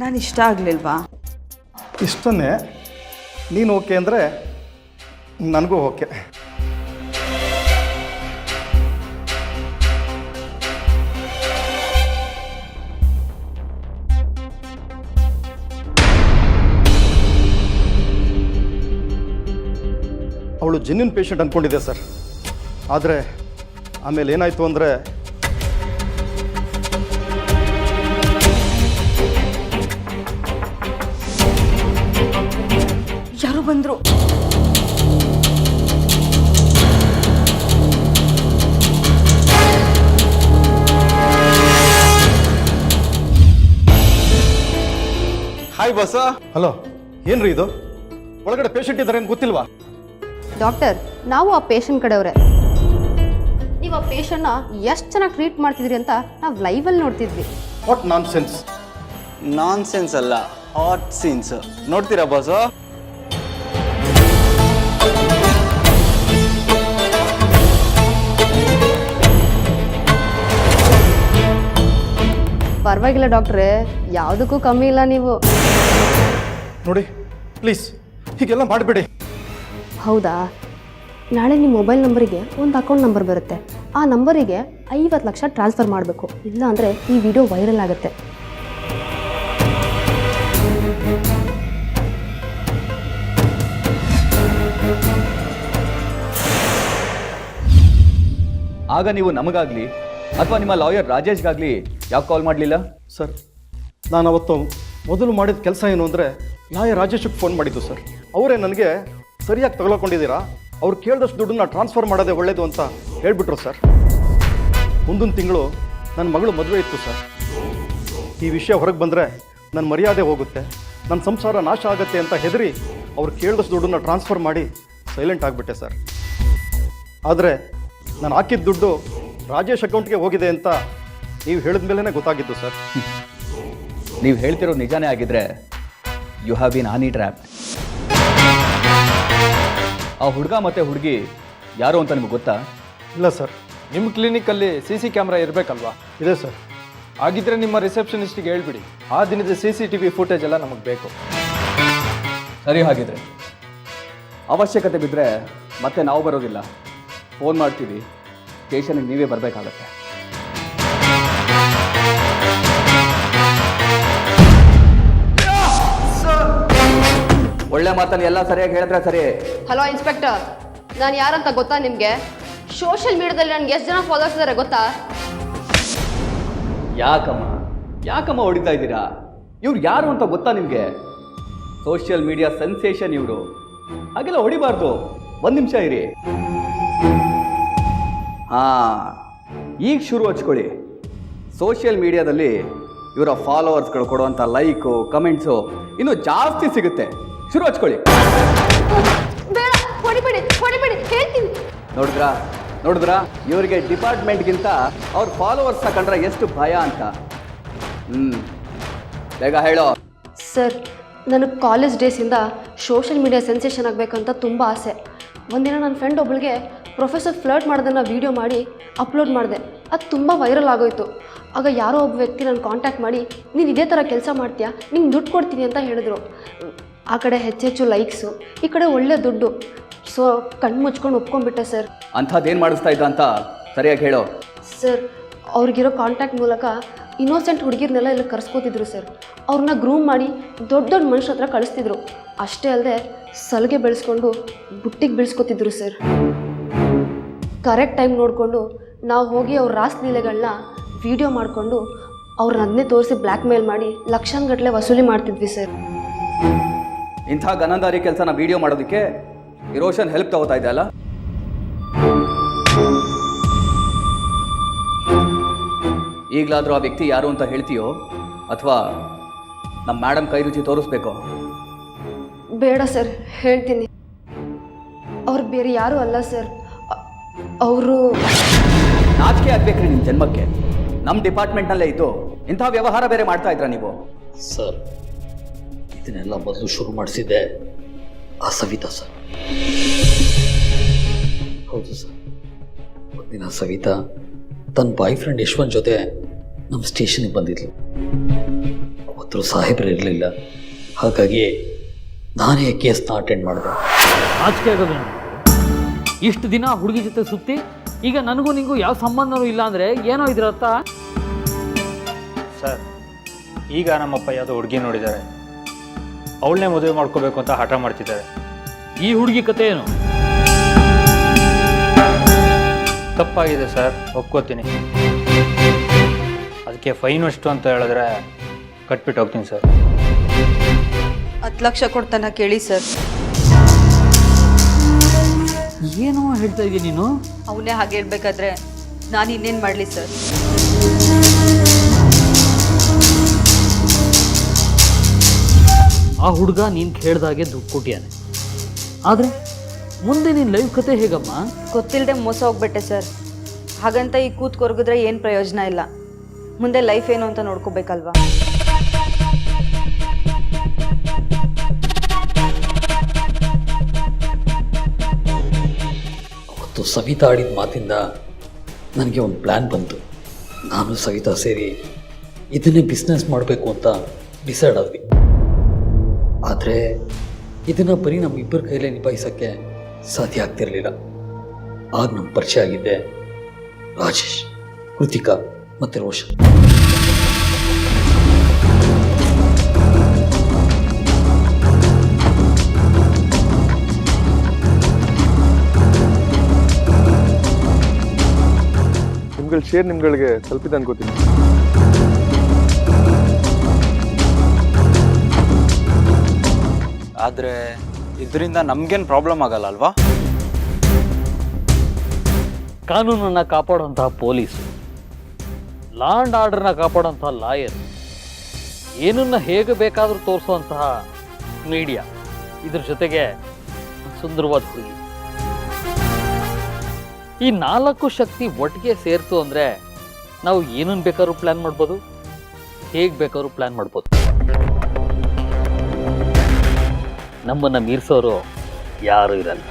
ನಾನು ಇಷ್ಟ ಆಗಲಿಲ್ವಾ? ಇಷ್ಟನ್ನೇ ನೀನು ಓಕೆ ಅಂದರೆ ನನಗೂ ಓಕೆ. ಅವಳು ಜೆನ್ಯೂನ್ ಪೇಷಂಟ್ ಅಂದ್ಕೊಂಡಿದ್ದೆ ಸರ್. ಆದರೆ ಆಮೇಲೆ ಏನಾಯಿತು ಅಂದರೆ ಯಾರು ಬಂದರು? ಹಾಯ್ ಬಾಸ. ಹಲೋ, ಏನ್ರಿ ಇದು? ಒಳಗಡೆ ಪೇಷಂಟ್ ಇದ್ದಾರೆ ಅಂತ ಗೊತ್ತಿಲ್ವಾ? ಡಾಕ್ಟರ್, ನಾವು ಆ ಪೇಷಂಟ್ ಕಡೆಯವರೇ. ನೀವು ಆ ಪೇಷಂಟ್ನ ಎಷ್ಟು ಚೆನ್ನಾಗಿ ಟ್ರೀಟ್ ಮಾಡ್ತಿದ್ರಿ ಅಂತ ನಾವು ಲೈವಲ್ಲಿ ನೋಡ್ತಿದ್ವಿ. What non sense? Non sense ಅಲ್ಲ, ಹಾಟ್ ಸೀನ್ಸ್ ನೋಡ್ತೀರಾ ಬಾಸು? ಪರವಾಗಿಲ್ಲ ಡಾಕ್ಟ್ರೇ, ಯಾವುದಕ್ಕೂ ಕಮ್ಮಿ ಇಲ್ಲ ನೀವು. ನೋಡಿ ಪ್ಲೀಸ್, ಹೀಗೆಲ್ಲ ಮಾಡಬೇಡಿ. ಹೌದಾ? ನಾಳೆ ನಿಮ್ಮ ಮೊಬೈಲ್ ನಂಬರಿಗೆ ಒಂದು ಅಕೌಂಟ್ ನಂಬರ್ ಬರುತ್ತೆ. ಆ ನಂಬರಿಗೆ 50 ಲಕ್ಷ ಟ್ರಾನ್ಸ್ಫರ್ ಮಾಡಬೇಕು, ಇಲ್ಲ ಅಂದರೆ ಈ ವಿಡಿಯೋ ವೈರಲ್ ಆಗುತ್ತೆ. ಆಗ ನೀವು ನಮಗಾಗಲಿ ಅಥವಾ ನಿಮ್ಮ ಲಾಯರ್ ರಾಜೇಶ್ಗಾಗಲಿ ಯಾಕೆ ಕಾಲ್ ಮಾಡಲಿಲ್ಲ? ಸರ್, ನಾನು ಅವತ್ತು ಮೊದಲು ಮಾಡಿದ ಕೆಲಸ ಏನು ಅಂದರೆ ಲಾಯರ್ ರಾಜೇಶಕ್ಕೆ ಫೋನ್ ಮಾಡಿದ್ದು ಸರ್. ಅವರೇ ನನಗೆ ಸರಿಯಾಗಿ ತಗೊಳ್ಕೊಂಡಿದ್ದೀರಾ, ಅವ್ರು ಕೇಳಿದಷ್ಟು ದುಡ್ಡನ್ನ ಟ್ರಾನ್ಸ್ಫರ್ ಮಾಡೋದೇ ಒಳ್ಳೆಯದು ಅಂತ ಹೇಳಿಬಿಟ್ರು ಸರ್. ಮುಂದಿನ ತಿಂಗಳು ನನ್ನ ಮಗಳು ಮದುವೆ ಇತ್ತು ಸರ್. ಈ ವಿಷಯ ಹೊರಗೆ ಬಂದರೆ ನನ್ನ ಮರ್ಯಾದೆ ಹೋಗುತ್ತೆ, ನನ್ನ ಸಂಸಾರ ನಾಶ ಆಗುತ್ತೆ ಅಂತ ಹೆದರಿ ಅವ್ರು ಕೇಳಿದಷ್ಟು ದುಡ್ಡನ್ನ ಟ್ರಾನ್ಸ್ಫರ್ ಮಾಡಿ ಸೈಲೆಂಟ್ ಆಗಿಬಿಟ್ಟೆ ಸರ್. ಆದರೆ ನಾನು ಹಾಕಿದ ದುಡ್ಡು ರಾಜೇಶ್ ಅಕೌಂಟ್ಗೆ ಹೋಗಿದೆ ಅಂತ ನೀವು ಹೇಳಿದ ಮೇಲೇ ಗೊತ್ತಾಗಿದ್ದು ಸರ್. ನೀವು ಹೇಳ್ತಿರೋದು ನಿಜಾನೇ ಆಗಿದ್ರೆ you have been honey trap. ಆ ಹುಡುಗ ಮತ್ತು ಹುಡುಗಿ ಯಾರು ಅಂತ ನಿಮ್ಗೆ ಗೊತ್ತಾ? ಇಲ್ಲ ಸರ್. ನಿಮ್ಮ ಕ್ಲಿನಿಕಲ್ಲಿ CC ಕ್ಯಾಮ್ರಾ ಇರಬೇಕಲ್ವಾ? ಇದೆ ಸರ್. ಹಾಗಿದ್ರೆ ನಿಮ್ಮ ರಿಸೆಪ್ಷನಿಸ್ಟಿಗೆ ಹೇಳ್ಬಿಡಿ, ಆ ದಿನದ CCTV ಫುಟೇಜ್ ಎಲ್ಲ ನಮಗೆ ಬೇಕು. ಸರಿ, ಹಾಗಿದ್ರೆ ಅವಶ್ಯಕತೆ ಬಿದ್ದರೆ ಮತ್ತೆ ನಾವು ಬರೋದಿಲ್ಲ, ಫೋನ್ ಮಾಡ್ತೀವಿ, ಸ್ಟೇಷನ್ಗೆ ನೀವೇ ಬರಬೇಕಾಗತ್ತೆ. ಒಳ್ಳೆ ಮಾತಲ್ಲಿ ಎಲ್ಲ ಸರಿಯಾಗಿ ಹೇಳಿದ್ರೆ ಸರಿ. ಹಲೋ ಇನ್ಸ್ಪೆಕ್ಟರ್, ನಾನು ಯಾರಂತ ಗೊತ್ತಾ ನಿಮಗೆ? ಸೋಷಿಯಲ್ ಮೀಡಿಯಾದಲ್ಲಿ ನನಗೆ ಎಷ್ಟು ಜನ ಫಾಲೋವರ್ಸ್ ಇದ್ದಾರೆ ಗೊತ್ತಾ? ಯಾಕಮ್ಮ ಹೊಡಿತಾ ಇದ್ದೀರಾ? ಇವ್ರು ಯಾರು ಅಂತ ಗೊತ್ತಾ ನಿಮಗೆ? ಸೋಷಿಯಲ್ ಮೀಡಿಯಾ ಸೆನ್ಸೇಷನ್ ಇವರು. ಹಾಗೆಲ್ಲ ಹೊಡಿಬಾರ್ದು. ಒಂದು ನಿಮಿಷ ಇರಿ. ಈಗ ಶುರು ಹಚ್ಕೊಳ್ಳಿ. ಸೋಷಿಯಲ್ ಮೀಡಿಯಾದಲ್ಲಿ ಇವರ ಫಾಲೋವರ್ಸ್ಗಳು ಕೊಡುವಂಥ ಲೈಕು ಕಮೆಂಟ್ಸು ಇನ್ನೂ ಜಾಸ್ತಿ ಸಿಗುತ್ತೆ. ಶುರು ಹಚ್ಕೊಳ್ಳಿ. ಬೇಡ, ಹೊಡಿಬೇಡಿ ಹೊಡಿಬೇಡಿ ಹೇಳ್ತೀನಿ. ನೋಡಿದ್ರಾ ಇವರಿಗೆ ಡಿಪಾರ್ಟ್ಮೆಂಟ್ಗಿಂತ ಅವ್ರ ಫಾಲೋವರ್ಸ್ ಕಂಡ್ರೆ ಎಷ್ಟು ಭಯ ಅಂತ. ಬೇಗ ಹೇಳೋ. ಸರ್, ನನಗೆ ಕಾಲೇಜ್ ಡೇಸಿಂದ ಸೋಷಿಯಲ್ ಮೀಡಿಯಾ ಸೆನ್ಸೇಷನ್ ಆಗಬೇಕಂತ ತುಂಬ ಆಸೆ. ಒಂದಿನ ನನ್ನ ಫ್ರೆಂಡ್ ಒಬ್ಬಳಿಗೆ ಪ್ರೊಫೆಸರ್ ಫ್ಲರ್ಟ್ ಮಾಡೋದನ್ನು ವೀಡಿಯೋ ಮಾಡಿ ಅಪ್ಲೋಡ್ ಮಾಡಿದೆ. ಅದು ತುಂಬ ವೈರಲ್ ಆಗೋಯಿತು. ಆಗ ಯಾರೋ ಒಬ್ಬ ವ್ಯಕ್ತಿ ನಾನು ಕಾಂಟ್ಯಾಕ್ಟ್ ಮಾಡಿ, ನೀನು ಇದೇ ಥರ ಕೆಲಸ ಮಾಡ್ತೀಯಾ, ನಿಂಗೆ ದುಡ್ಡು ಕೊಡ್ತೀನಿ ಅಂತ ಹೇಳಿದ್ರು. ಆ ಕಡೆ ಹೆಚ್ಚೆಚ್ಚು ಲೈಕ್ಸು, ಈ ಕಡೆ ಒಳ್ಳೆ ದುಡ್ಡು. ಸೊ ಕಣ್ಣು ಮುಚ್ಕೊಂಡು ಒಪ್ಕೊಂಡ್ಬಿಟ್ಟೆ ಸರ್. ಅಂಥದ್ದೇನು ಮಾಡಿಸ್ತಾ ಇದ್ದ ಅಂತ ಸರಿಯಾಗಿ ಹೇಳೋ. ಸರ್, ಅವ್ರಿಗಿರೋ ಕಾಂಟ್ಯಾಕ್ಟ್ ಮೂಲಕ ಇನ್ನೋಸೆಂಟ್ ಹುಡುಗಿರ್ನೆಲ್ಲ ಇಲ್ಲಿ ಕರ್ಸ್ಕೋತಿದ್ರು ಸರ್. ಅವ್ರನ್ನ ಗ್ರೂಮ್ ಮಾಡಿ ದೊಡ್ಡ ದೊಡ್ಡ ಮನುಷ್ಯರ ಹತ್ರ ಕಳಿಸ್ತಿದ್ರು. ಅಷ್ಟೇ ಅಲ್ಲದೆ ಸಲಿಗೆ ಬೆಳೆಸ್ಕೊಂಡು ಬುಟ್ಟಿಗೆ ಬೆಳೆಸ್ಕೊತಿದ್ರು ಸರ್. ಕರೆಕ್ಟ್ ಟೈಮ್ ನೋಡಿಕೊಂಡು ನಾವು ಹೋಗಿ ಅವ್ರ ರಾಸಲೀಲೆಗಳನ್ನ ವಿಡಿಯೋ ಮಾಡಿಕೊಂಡು ಅವ್ರನ್ನ ಅದನ್ನೇ ತೋರಿಸಿ ಬ್ಲ್ಯಾಕ್ ಮೇಲ್ ಮಾಡಿ ಲಕ್ಷಾನುಗಟ್ಟಲೆ ವಸೂಲಿ ಮಾಡ್ತಿದ್ವಿ ಸರ್. ಇಂಥ ಗನಂದಾರಿ ಕೆಲಸನ ವಿಡಿಯೋ ಮಾಡೋದಕ್ಕೆ ಇರೋಷನ್ ಹೆಲ್ಪ್ ತಗೋತಾ ಇದೆ ಅಲ್ಲ? ಈಗಲಾದರೂ ಆ ವ್ಯಕ್ತಿ ಯಾರು ಅಂತ ಹೇಳ್ತೀಯೋ ಅಥವಾ ನಮ್ಮ ಮೇಡಮ್ ಕೈ ರುಚಿ ತೋರಿಸ್ಬೇಕೋ? ಬೇಡ ಸರ್, ಹೇಳ್ತೀನಿ. ಅವ್ರು ಬೇರೆ ಯಾರೂ ಅಲ್ಲ ಸರ್. ಅವರು ನಾಚಿಕೆ ಆಗ್ಬೇಕ್ರಿ ನಿಮ್ಮ ಜನ್ಮಕ್ಕೆ. ನಮ್ಮ ಡಿಪಾರ್ಟ್ಮೆಂಟ್ನಲ್ಲೇ ಇದ್ದು ಇಂಥ ವ್ಯವಹಾರ ಬೇರೆ ಮಾಡ್ತಾ ಇದ್ರ ನೀವು? ಸರ್, ಇದನ್ನೆಲ್ಲ ಮೊದಲು ಶುರು ಮಾಡಿಸಿದ್ದೆ ಆ ಸವಿತಾ ಸರ್. ಹೌದು ಸರ್, ಒಂದಿನ ಸವಿತಾ ತನ್ನ ಬಾಯ್ ಫ್ರೆಂಡ್ ಯಶ್ವಂತ್ ಜೊತೆ ನಮ್ಮ ಸ್ಟೇಷನ್ಗೆ ಬಂದಿದ್ಲು. ಅವತ್ತು ಅವತ್ತು ಸಾಹೇಬ್ರು ಇರಲಿಲ್ಲ, ಹಾಗಾಗಿ ನಾನೇ ಕೇಸ್ನ ಅಟೆಂಡ್ ಮಾಡಿದೆ. ನಾಚಿಕೆ ಆಗೋದು. ಇಷ್ಟು ದಿನ ಹುಡುಗಿ ಜೊತೆ ಸುತ್ತಿ ಈಗ ನನಗೂ ನಿಂಗೂ ಯಾವ ಸಂಬಂಧನೂ ಇಲ್ಲ ಅಂದರೆ ಏನೋ ಇದ್ರ ಅರ್ಥ? ಸರ್, ಈಗ ನಮ್ಮಪ್ಪ ಯಾವುದೋ ಹುಡುಗಿ ನೋಡಿದ್ದಾರೆ, ಅವಳನ್ನೇ ಮದುವೆ ಮಾಡ್ಕೋಬೇಕು ಅಂತ ಹಠ ಮಾಡ್ತಿದ್ದಾರೆ. ಈ ಹುಡುಗಿ ಕತೆ ಏನು? ತಪ್ಪಾಗಿದೆ ಸರ್, ಒಪ್ಕೋತೀನಿ. ಅದಕ್ಕೆ ಫೈನ್ ಎಷ್ಟು ಅಂತ ಹೇಳಿದ್ರೆ ಕಟ್ಬಿಟ್ಟು ಹೋಗ್ತೀನಿ ಸರ್. 10 ಲಕ್ಷ ಕೊಡ್ತಾನ ಕೇಳಿ ಸರ್. ಏನೋ ಹೇಳ್ತಾ ಇದೀಯ ನೀನು? ಅವನೇ ಹಾಗೆ ಹೇಳ್ಬೇಕಾದ್ರೆ ನಾನು ಇನ್ನೇನು ಮಾಡಲಿ ಸರ್? ಆ ಹುಡುಗ ನೀನು ಕೇಳ್ದಾಗೆ ದುಡ್ಡು ಕೊಟ್ಟಿಯಾನೆ, ಆದರೆ ಮುಂದೆ ನಿನ್ನ ಲೈಫ್ ಕತೆ ಹೇಗಮ್ಮ? ಗೊತ್ತಿಲ್ಲದೆ ಮೋಸ ಹೋಗ್ಬಿಟ್ಟೆ ಸರ್. ಹಾಗಂತ ಈ ಕೂತ್ ಕೊರಗಿದ್ರೆ ಏನು ಪ್ರಯೋಜನ ಇಲ್ಲ. ಮುಂದೆ ಲೈಫ್ ಏನು ಅಂತ ನೋಡ್ಕೋಬೇಕಲ್ವಾ? ಅವತ್ತು ಸವಿತಾ ಆಡಿದ ಮಾತಿಂದ ನನಗೆ ಒಂದು ಪ್ಲ್ಯಾನ್ ಬಂತು. ನಾನು ಸವಿತಾ ಸೇರಿ ಇದನ್ನೇ ಬಿಸ್ನೆಸ್ ಮಾಡಬೇಕು ಅಂತ ಡಿಸೈಡ್ ಆದ್ವಿ. ಆದರೆ ಇದನ್ನು ಬರೀ ನಮ್ಮಿಬ್ಬರ ಕೈಲೇ ನಿಭಾಯಿಸೋಕ್ಕೆ ಸಾಧ್ಯ ಆಗ್ತಿರಲಿಲ್ಲ. ಆಗ ನಮ್ಮ ಪರಿಚಯ ಆಗಿದ್ದೆ ರಾಜೇಶ್, ಕೃತಿಕಾ ಮತ್ತು ರೋಷನ್. ನಿಮ್ಗಳ ಶೇರ್ ನಿಮ್ಗಳಿಗೆ ತಲುಪಿದೆ ಅನ್ಕೋತೀನಿ. ಆದರೆ ಇದರಿಂದ ನಮಗೇನು ಪ್ರಾಬ್ಲಮ್ ಆಗಲ್ಲ ಅಲ್ವಾ? ಕಾನೂನನ್ನು ಕಾಪಾಡುವಂತಹ ಪೊಲೀಸು, ಲಾ ಆ್ಯಂಡ್ ಆರ್ಡರ್ನ ಕಾಪಾಡುವಂತಹ ಲಾಯರ್, ಏನನ್ನ ಹೇಗೆ ಬೇಕಾದರೂ ತೋರಿಸುವಂತಹ ಮೀಡಿಯಾ, ಇದ್ರ ಜೊತೆಗೆ ಸುಂದರವಾದ ಹುಡುಗಿ, ಈ 4 ಶಕ್ತಿ ಒಟ್ಟಿಗೆ ಸೇರ್ತು ಅಂದರೆ ನಾವು ಏನನ್ನು ಬೇಕಾದ್ರೂ ಪ್ಲ್ಯಾನ್ ಮಾಡ್ಬೋದು, ಹೇಗೆ ಬೇಕಾದ್ರೂ ಪ್ಲ್ಯಾನ್ ಮಾಡ್ಬೋದು. ನಮ್ಮನ್ನು ಮೀರಿಸೋರು ಯಾರೂ ಇರಲ್ಲ.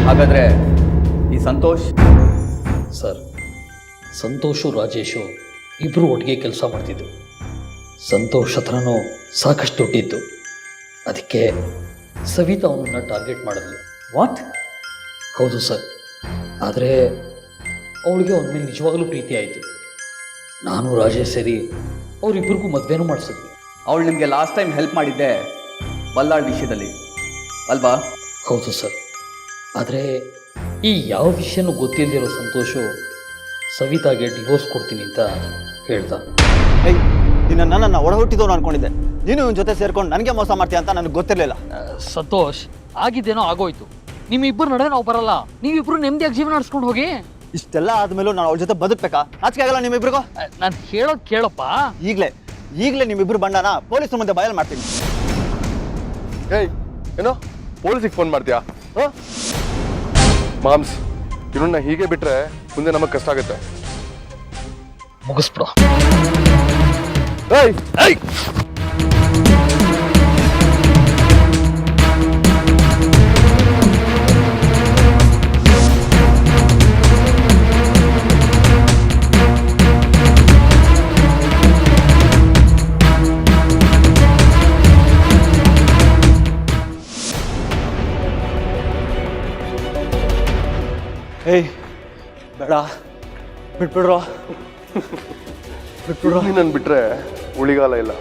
ಹಾಗಾದರೆ ಈ ಸಂತೋಷ್ ಸರ್, ಸಂತೋಷು ರಾಜೇಶು ಇಬ್ಬರು ಒಟ್ಟಿಗೆ ಕೆಲಸ ಮಾಡ್ತಿದ್ರು. ಸಂತೋಷ್ ಹತ್ರನೂ ಸಾಕಷ್ಟು ದುಡ್ಡಿತ್ತು. ಅದಕ್ಕೆ ಸವಿತಾ ಅವನನ್ನು ಟಾರ್ಗೆಟ್ ಮಾಡಿದ್ಲು. ವಾಟ್? ಹೌದು ಸರ್. ಆದರೆ ಅವಳಿಗೆ ಅವನ ಮೇಲೆ ನಿಜವಾಗಲೂ ಪ್ರೀತಿ ಆಯಿತು. ನಾನು ರಾಜೇಶ್ ಸೇರಿ ಅವರಿಬ್ಬರಿಗೂ ಮದುವೆನೂ ಮಾಡಿಸಿದ್ವಿ. ಅವಳು ನಿಮಗೆ ಲಾಸ್ಟ್ ಟೈಮ್ ಹೆಲ್ಪ್ ಮಾಡಿದ್ದೆ ಬಲ್ಲಾಳ್ ವಿಷಯದಲ್ಲಿ ಅಲ್ವಾ? ಹೌದು ಸರ್. ಆದರೆ ಈ ಯಾವ ವಿಷಯನೂ ಗೊತ್ತಿಲ್ಲದಿರೋ ಸಂತೋಷು ಸವಿತಾಗೆ ಡಿವೋರ್ಸ್ ಕೊಡ್ತೀನಿ ಅಂತ ಹೇಳ್ದ. ನಿನ್ನನ್ನು ನನ್ನ ಒಡ ಹುಟ್ಟಿದವನು ಅನ್ಕೊಂಡಿದ್ದೆ, ನೀನು ಇವನ ಜೊತೆ ಸೇರ್ಕೊಂಡು ನನಗೆ ಮೋಸ ಮಾಡ್ತೀಯ ಅಂತ ನನಗೆ ಗೊತ್ತಿರಲಿಲ್ಲ. ಸಂತೋಷ್, ಆಗಿದ್ದೇನೋ ಆಗೋಯ್ತು. ನಿಮ್ಮಿಬ್ಬರು ನಡುವೆ ನಾವು ಬರಲ್ಲ. ನೀವಿಬ್ರು ನೆಮ್ಮದಿಯಾಗಿ ಜೀವನ ನಡೆಸ್ಕೊಂಡು ಹೋಗಿ. ಇಷ್ಟೆಲ್ಲ ಆದಮೇಲೂ ನಾನು ಅವಳ ಜೊತೆ ಬದುಕಬೇಕಾ? ನಾಚಿಕೆ ಆಗಲ್ಲ ನಿಮ್ಮಿಬ್ರಿಗೂ? ನಾನು ಹೇಳೋದು ಕೇಳಪ್ಪ. ಈಗಲೇ ನಿಮ್ಮಿಬ್ರು ಬಣ್ಣನ ಪೊಲೀಸರ ಮುಂದೆ ಬಯಲು ಮಾಡ್ತೀನಿ. ಏಯ್, ಏನೋ ಪೊಲೀಸಿಗೆ ಫೋನ್ ಮಾಡ್ತೀಯಾ? ಮಾಮ್ಸ್, ಇವನ್ನ ಹೀಗೆ ಬಿಟ್ರೆ ಮುಂದೆ ನಮಗೆ ಕಷ್ಟ ಆಗುತ್ತೆ. ಮುಗಿಸ್ಬಿಡು. ಏಯ್ ಏಯ್ ಏಯ್ ಬೇಡ, ಬಿಟ್ಬಿಡ್ರೋ. ನನ್ನ ಬಿಟ್ರೆ ಉಳಿಗಾಲ ಇಲ್ಲ.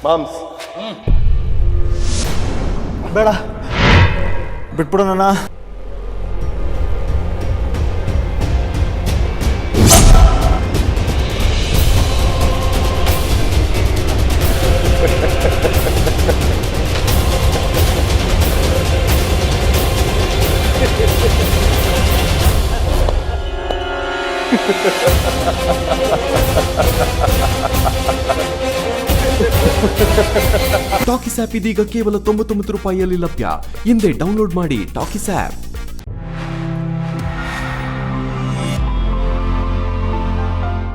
ಮಾಮ್ಸ್, ಬೇಡ, ಬಿಟ್ಬಿಡು ನನ್ನ. ಟಾಕಿಸ್ ಆಪ್ ಇದೀಗ ಕೇವಲ 99 ರೂಪಾಯಿಯಲ್ಲಿ ಲಭ್ಯ. ಹಿಂದೆ ಡೌನ್ಲೋಡ್ ಮಾಡಿ ಟಾಕಿಸ್ ಆಪ್.